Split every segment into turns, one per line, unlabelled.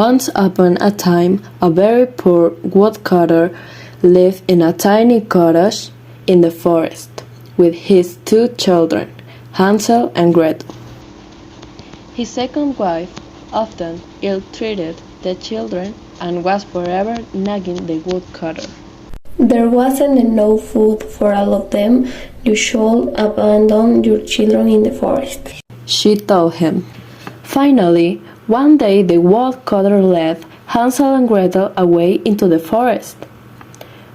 Once upon a time, a very poor woodcutter lived in a tiny cottage in the forest with his two children, Hansel and Gretel. His second wife often ill-treated the children and was forever nagging the woodcutter.
There wasn't enough food for all of them. You should abandon your children in the forest,
she told him. Finally, one day the woodcutter led Hansel and Gretel away into the forest.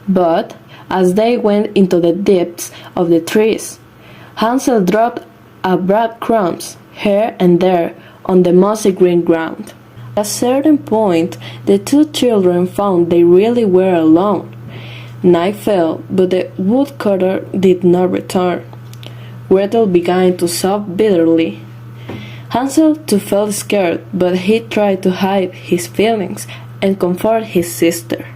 But as they went into the depths of the trees, Hansel dropped a breadcrumbs here and there on the mossy green ground. At a certain point, the two children found they really were alone. Night fell, but the woodcutter did not return. Gretel began to sob bitterly. Hansel too felt scared, but he tried to hide his feelings and comfort his sister.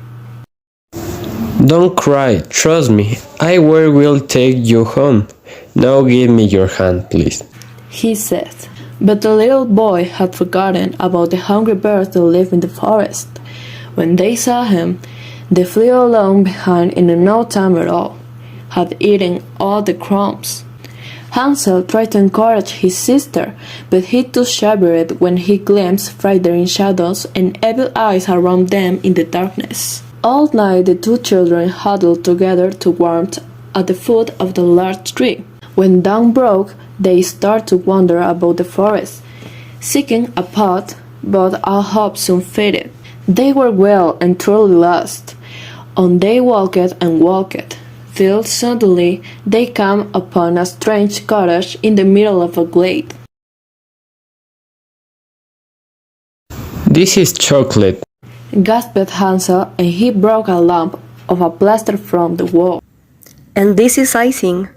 Don't cry, trust me, I will take you home. Now give me your hand, please,
he said. But the little boy had forgotten about the hungry birds that lived in the forest. When they saw him, they flew along behind in no time at all, had eaten all the crumbs. Hansel tried to encourage his sister, but he too shivered when he glimpsed frightening shadows and evil eyes around them in the darkness. All night the two children huddled together to warmth at the foot of the large tree. When dawn broke, they started to wander about the forest, seeking a path, but all hope soon faded. They were well and truly lost. On they walked and walked, till suddenly they came upon a strange cottage in the middle of a glade.
This is chocolate,
gasped Hansel, and he broke a lump of a plaster from the wall.
And this is icing,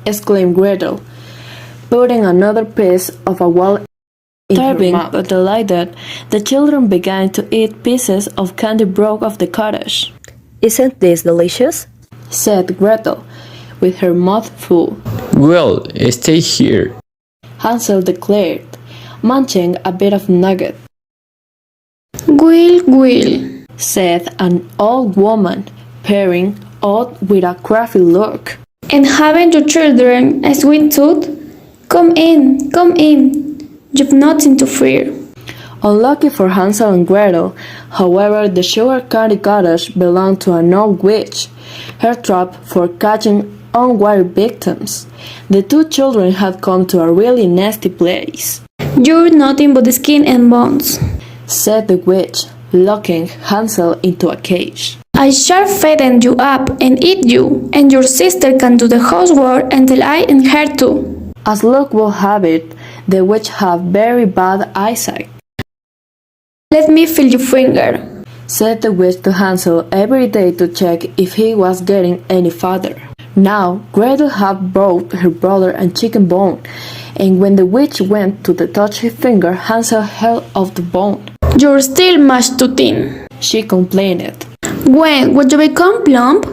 exclaimed Gretel, putting another piece of a wall in her mouth. But delighted, the children began to eat pieces of candy broke off the cottage.
Isn't this delicious?
said Gretel, with her mouth full.
Well, stay here,
Hansel declared, munching a bit of nugget.
Will,
said an old woman, peering out with a crafty look.
and haven't your children a sweet tooth? Come in, you've nothing to fear.
Unlucky for Hansel and Gretel, however, the sugar candy cottage belonged to an old witch, her trap for catching unwary victims. The two children had come to a really nasty place.
You're nothing but skin and bones,
said the witch, locking Hansel into a cage.
I shall fatten you up and eat you, and your sister can do the housework until I and her too.
As luck will have it, the witch had very bad eyesight.
Let me feel your finger,
said the witch to Hansel every day to check if he was getting any farther. Now Gretel had brought her brother a chicken bone, and when the witch went to touch his finger, Hansel held off the bone.
You're still much too thin,
she complained.
When will you become plump?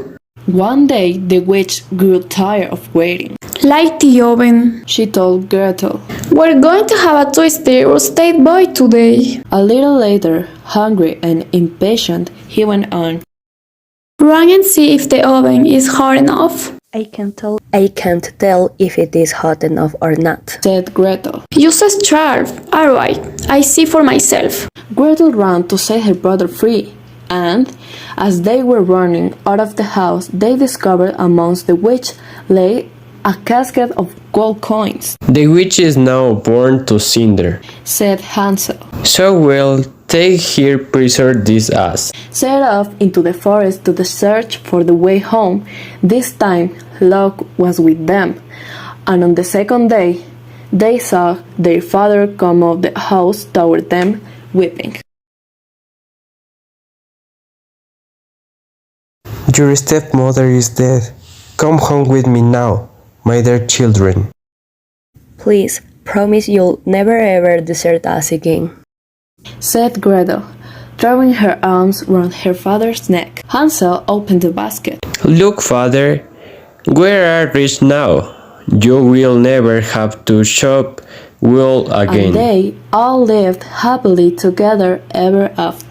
One day the witch grew tired of waiting.
Light the oven,
she told Gretel.
We're going to have a twisty roasted boy today.
A little later, hungry and impatient, he went on.
Run and see if the oven is hot enough.
I can't tell if it is hot enough or not,
said Gretel.
Use a scarf. All right, I see for myself.
Gretel ran to set her brother free, and as they were running out of the house, they discovered amongst the witch lay a casket of gold coins.
The witch is now burned to cinder,
said Hansel.
So we'll take here preserve this ass.
Set off into the forest to the search for the way home. This time luck was with them, and on the second day they saw their father come out the house toward them, weeping.
Your stepmother is dead. Come home with me now, my dear children.
Please, promise you'll never ever desert us again,
said Gretel, throwing her arms round her father's neck. Hansel opened the basket.
Look, father, we are rich now. You will never have to shop wool again.
And they all lived happily together ever after.